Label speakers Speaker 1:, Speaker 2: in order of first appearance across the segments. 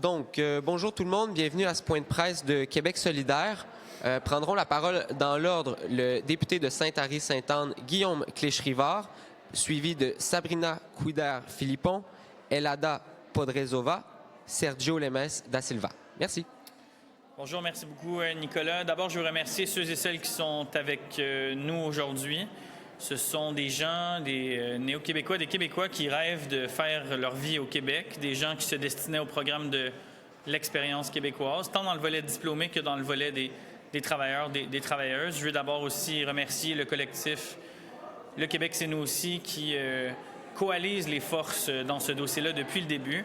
Speaker 1: Bonjour tout le monde, bienvenue à ce point de presse de Québec solidaire. Prendront la parole dans l'ordre le député de Sainte-Henri-Sainte-Anne, Guillaume Cléch-Rivard, suivi de Sabrina Couder-Philippon, Elada Podrezova, Sergio Lemes da Silva. Merci.
Speaker 2: Bonjour, merci beaucoup Nicolas. D'abord, je veux remercier ceux et celles qui sont avec nous aujourd'hui. Ce sont des gens, des néo-québécois, des Québécois qui rêvent de faire leur vie au Québec, des gens qui se destinaient au programme de l'expérience québécoise, tant dans le volet diplômé que dans le volet des travailleurs, des travailleuses. Je veux d'abord aussi remercier le collectif Le Québec, c'est nous aussi, qui coalise les forces dans ce dossier-là depuis le début.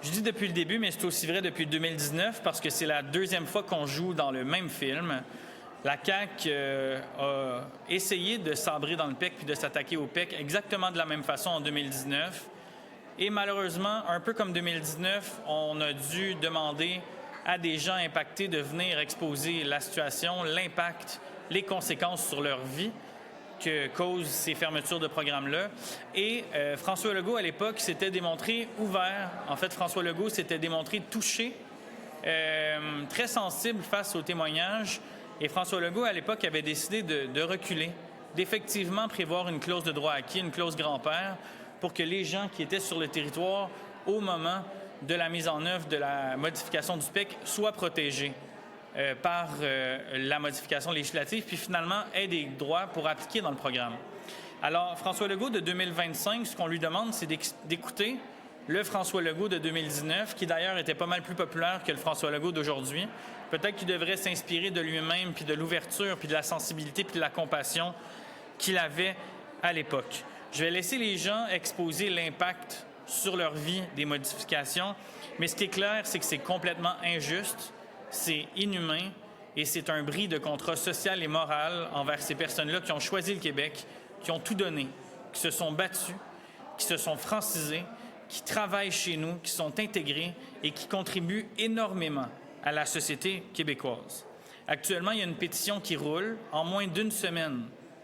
Speaker 2: Je dis depuis le début, mais c'est aussi vrai depuis 2019 parce que c'est la deuxième fois qu'on joue dans le même film. La CAQ a essayé de sabrer dans le PEC puis de s'attaquer au PEC exactement de la même façon en 2019. Et malheureusement, un peu comme 2019, on a dû demander à des gens impactés de venir exposer la situation, l'impact, les conséquences sur leur vie que causent ces fermetures de programmes-là. Et François Legault, à l'époque, s'était démontré ouvert. En fait, François Legault s'était démontré touché, très sensible face aux témoignages. Et François Legault, à l'époque, avait décidé de reculer, d'effectivement prévoir une clause de droit acquis, une clause grand-père, pour que les gens qui étaient sur le territoire au moment de la mise en œuvre de la modification du PEC soient protégés par la modification législative, puis finalement aient des droits pour appliquer dans le programme. Alors, François Legault de 2025, ce qu'on lui demande, c'est d'écouter le François Legault de 2019, qui d'ailleurs était pas mal plus populaire que le François Legault d'aujourd'hui. Peut-être qu'il devrait s'inspirer de lui-même, puis de l'ouverture, puis de la sensibilité, puis de la compassion qu'il avait à l'époque. Je vais laisser les gens exposer l'impact sur leur vie des modifications, mais ce qui est clair, c'est que c'est complètement injuste, c'est inhumain et c'est un bris de contrat social et moral envers ces personnes-là qui ont choisi le Québec, qui ont tout donné, qui se sont battus, qui se sont francisés, qui travaillent chez nous, qui sont intégrés et qui contribuent énormément à la société québécoise. Actuellement, il y a une pétition qui roule. En moins d'une semaine,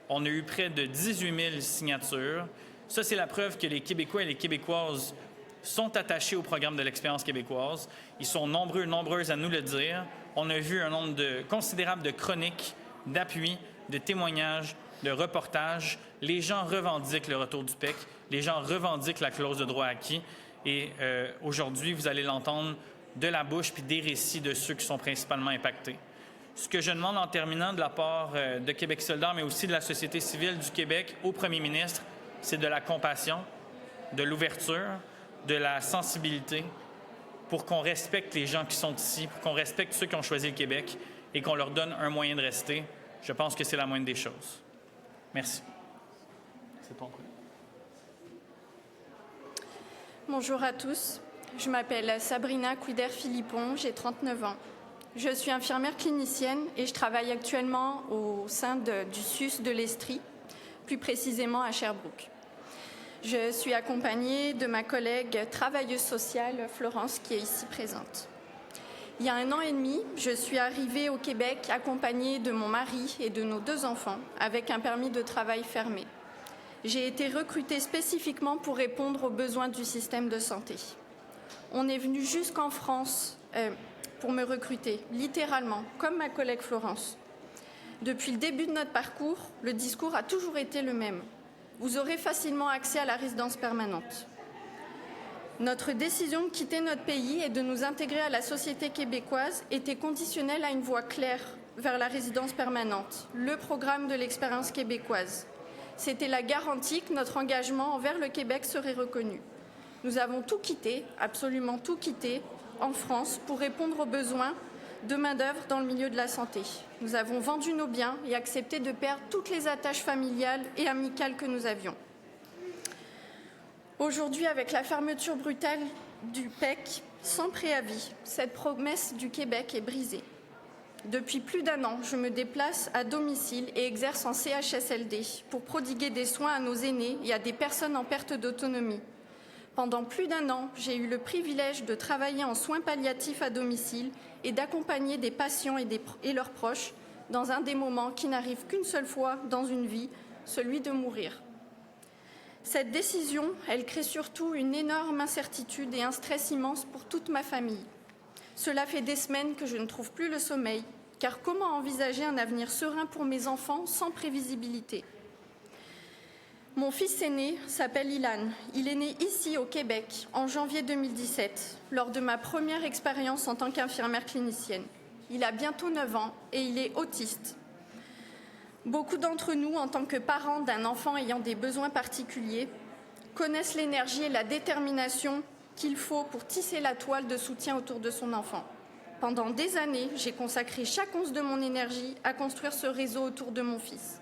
Speaker 2: on a eu près de 18 000 signatures. Ça, c'est la preuve que les Québécois et les Québécoises sont attachés au programme de l'expérience québécoise. Ils sont nombreuses à nous le dire. On a vu un nombre considérable de chroniques, d'appuis, de témoignages, de reportages. Les gens revendiquent le retour du PEC. Les gens revendiquent la clause de droit acquis. Et aujourd'hui, vous allez l'entendre de la bouche puis des récits de ceux qui sont principalement impactés. Ce que je demande en terminant de la part de Québec solidaire, mais aussi de la société civile du Québec au premier ministre, c'est de la compassion, de l'ouverture, de la sensibilité pour qu'on respecte les gens qui sont ici, pour qu'on respecte ceux qui ont choisi le Québec et qu'on leur donne un moyen de rester. Je pense que c'est la moindre des choses. Merci. C'est ton coup.
Speaker 3: Bonjour à tous. Je m'appelle Sabrina Couder-Philippon, j'ai 39 ans. Je suis infirmière clinicienne et je travaille actuellement au sein du SUS de l'Estrie, plus précisément à Sherbrooke. Je suis accompagnée de ma collègue travailleuse sociale Florence qui est ici présente. Il y a 1 an et demi, je suis arrivée au Québec accompagnée de mon mari et de nos 2 enfants avec un permis de travail fermé. J'ai été recrutée spécifiquement pour répondre aux besoins du système de santé. On est venu jusqu'en France pour me recruter, littéralement, comme ma collègue Florence. Depuis le début de notre parcours, le discours a toujours été le même. Vous aurez facilement accès à la résidence permanente. Notre décision de quitter notre pays et de nous intégrer à la société québécoise était conditionnelle à une voie claire vers la résidence permanente, le programme de l'expérience québécoise. C'était la garantie que notre engagement envers le Québec serait reconnu. Nous avons tout quitté, absolument tout quitté, en France pour répondre aux besoins de main-d'œuvre dans le milieu de la santé. Nous avons vendu nos biens et accepté de perdre toutes les attaches familiales et amicales que nous avions. Aujourd'hui, avec la fermeture brutale du PEC, sans préavis, cette promesse du Québec est brisée. Depuis plus d'1 an, je me déplace à domicile et exerce en CHSLD pour prodiguer des soins à nos aînés et à des personnes en perte d'autonomie. Pendant plus d'1 an, j'ai eu le privilège de travailler en soins palliatifs à domicile et d'accompagner des patients et leurs proches dans un des moments qui n'arrive qu'une seule fois dans une vie, celui de mourir. Cette décision, elle crée surtout une énorme incertitude et un stress immense pour toute ma famille. Cela fait des semaines que je ne trouve plus le sommeil, car comment envisager un avenir serein pour mes enfants sans prévisibilité ? Mon fils aîné s'appelle Ilan. Il est né ici, au Québec, en janvier 2017, lors de ma première expérience en tant qu'infirmière clinicienne. Il a bientôt 9 ans et il est autiste. Beaucoup d'entre nous, en tant que parents d'un enfant ayant des besoins particuliers, connaissent l'énergie et la détermination qu'il faut pour tisser la toile de soutien autour de son enfant. Pendant des années, j'ai consacré chaque once de mon énergie à construire ce réseau autour de mon fils.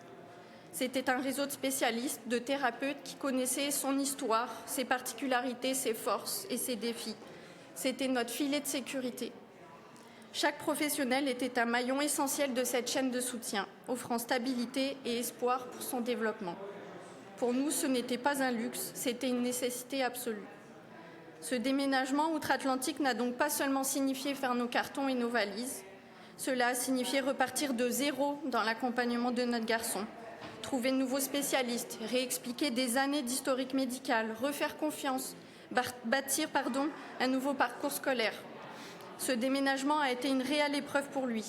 Speaker 3: C'était un réseau de spécialistes, de thérapeutes qui connaissaient son histoire, ses particularités, ses forces et ses défis. C'était notre filet de sécurité. Chaque professionnel était un maillon essentiel de cette chaîne de soutien, offrant stabilité et espoir pour son développement. Pour nous, ce n'était pas un luxe, c'était une nécessité absolue. Ce déménagement outre-Atlantique n'a donc pas seulement signifié faire nos cartons et nos valises, cela a signifié repartir de zéro dans l'accompagnement de notre garçon, trouver de nouveaux spécialistes, réexpliquer des années d'historique médical, refaire confiance, bâtir un nouveau parcours scolaire. Ce déménagement a été une réelle épreuve pour lui.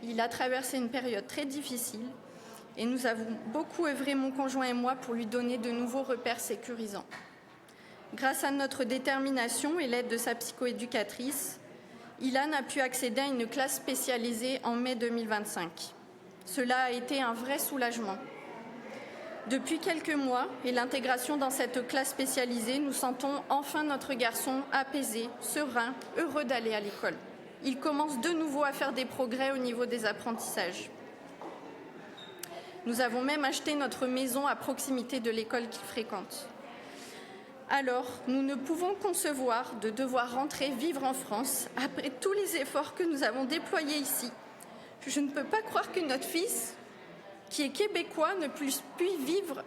Speaker 3: Il a traversé une période très difficile et nous avons beaucoup œuvré, mon conjoint et moi, pour lui donner de nouveaux repères sécurisants. Grâce à notre détermination et l'aide de sa psychoéducatrice, Ilan a pu accéder à une classe spécialisée en mai 2025. Cela a été un vrai soulagement. Depuis quelques mois et l'intégration dans cette classe spécialisée, nous sentons enfin notre garçon apaisé, serein, heureux d'aller à l'école. Il commence de nouveau à faire des progrès au niveau des apprentissages. Nous avons même acheté notre maison à proximité de l'école qu'il fréquente. Alors, nous ne pouvons concevoir de devoir rentrer vivre en France après tous les efforts que nous avons déployés ici. Je ne peux pas croire que notre fils, qui est québécois, ne puisse vivre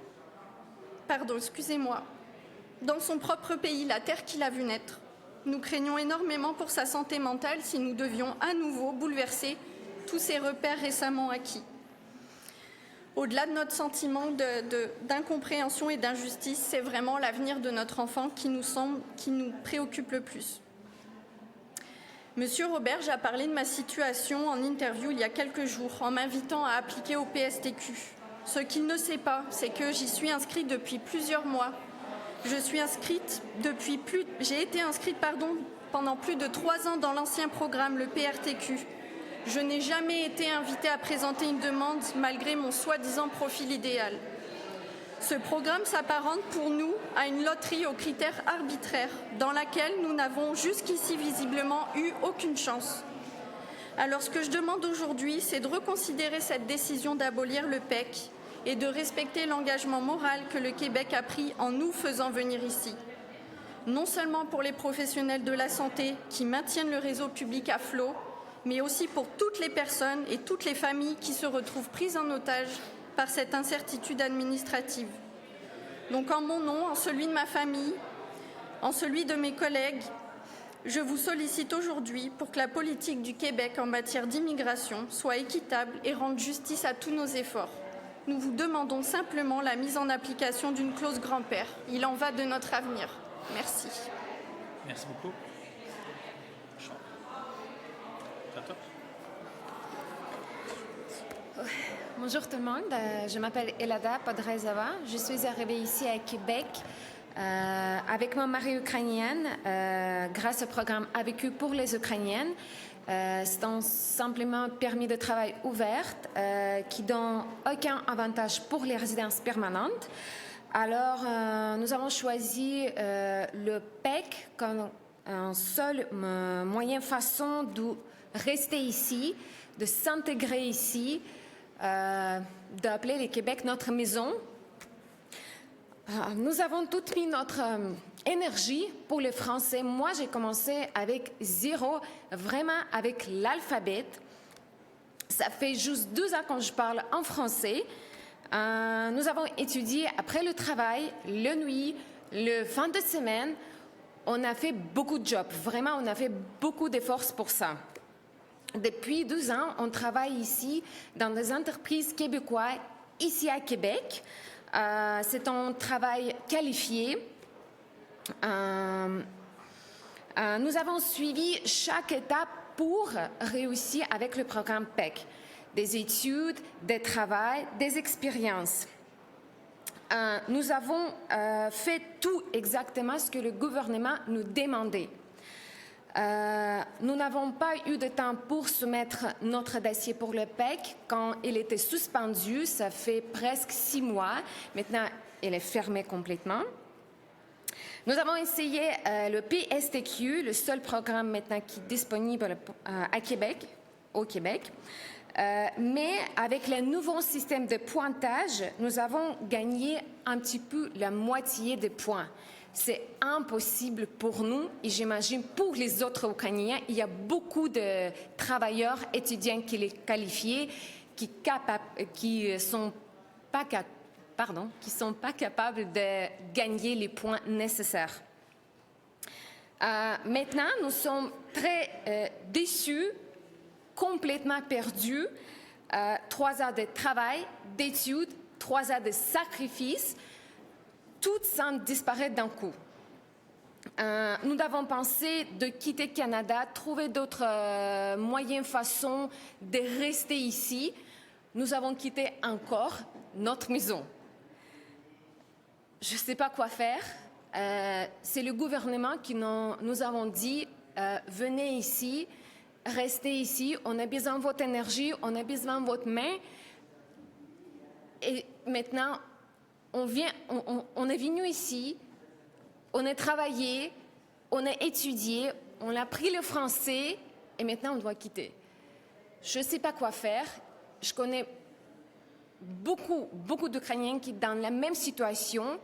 Speaker 3: dans son propre pays, la terre qu'il a vu naître. Nous craignons énormément pour sa santé mentale si nous devions à nouveau bouleverser tous ces repères récemment acquis. Au-delà de notre sentiment d'incompréhension et d'injustice, c'est vraiment l'avenir de notre enfant qui nous préoccupe le plus. Monsieur Roberge a parlé de ma situation en interview il y a quelques jours en m'invitant à appliquer au PSTQ. Ce qu'il ne sait pas, c'est que j'y suis inscrite depuis plusieurs mois. J'ai été inscrite pendant plus de 3 ans dans l'ancien programme, le PRTQ. Je n'ai jamais été invitée à présenter une demande malgré mon soi-disant profil idéal. Ce programme s'apparente pour nous à une loterie aux critères arbitraires dans laquelle nous n'avons jusqu'ici visiblement eu aucune chance. Alors ce que je demande aujourd'hui, c'est de reconsidérer cette décision d'abolir le PEC et de respecter l'engagement moral que le Québec a pris en nous faisant venir ici. Non seulement pour les professionnels de la santé qui maintiennent le réseau public à flot, mais aussi pour toutes les personnes et toutes les familles qui se retrouvent prises en otage par cette incertitude administrative. Donc en mon nom, en celui de ma famille, en celui de mes collègues, je vous sollicite aujourd'hui pour que la politique du Québec en matière d'immigration soit équitable et rende justice à tous nos efforts. Nous vous demandons simplement la mise en application d'une clause grand-père. Il en va de notre avenir. Merci.
Speaker 2: Merci beaucoup.
Speaker 4: Bonjour tout le monde, je m'appelle Elada Podrezova. Je suis arrivée ici à Québec avec mon mari ukrainien grâce au programme ABQ pour les Ukrainiennes. C'est un simplement permis de travail ouvert qui donne aucun avantage pour les résidences permanentes. Alors, nous avons choisi le PEC comme un seul moyen façon de rester ici, de s'intégrer ici, d'appeler le Québec notre maison. Nous avons toutes mis notre énergie pour les Français. Moi, j'ai commencé avec 0, vraiment avec l'alphabet. Ça fait juste 2 ans que je parle en français. Nous avons étudié après le travail, la nuit, le fin de semaine. On a fait beaucoup de jobs. Vraiment, on a fait beaucoup d'efforts pour ça. Depuis 12 ans, on travaille ici dans des entreprises québécoises, ici à Québec. C'est un travail qualifié. Nous avons suivi chaque étape pour réussir avec le programme PEC. Des études, des travaux, des expériences. Nous avons fait tout exactement ce que le gouvernement nous demandait. Nous n'avons pas eu de temps pour soumettre notre dossier pour le PEC quand il était suspendu. Ça fait presque 6 mois. Maintenant, il est fermé complètement. Nous avons essayé le PSTQ, le seul programme maintenant qui est disponible à Québec, au Québec. Mais avec le nouveau système de pointage, nous avons gagné un petit peu la moitié des points. C'est impossible pour nous et j'imagine pour les autres Ukrainiens. Il y a beaucoup de travailleurs, étudiants qui les qualifiés, qui sont pas capables de gagner les points nécessaires. Maintenant, nous sommes très déçus, complètement perdus. 3 heures de travail, d'études, 3 heures de sacrifices, tout semble disparaître d'un coup. Nous avons pensé de quitter le Canada, trouver d'autres moyens, façons de rester ici. Nous avons quitté encore notre maison. Je ne sais pas quoi faire. C'est le gouvernement qui nous avons dit venez ici, restez ici, on a besoin de votre énergie, on a besoin de votre main. Et maintenant, on est venu ici, on a travaillé, on a étudié, on a appris le français et maintenant on doit quitter. Je ne sais pas quoi faire. Je connais beaucoup d'Ukrainiens qui sont dans la même situation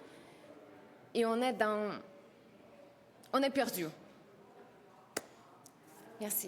Speaker 4: et on est perdu. Merci.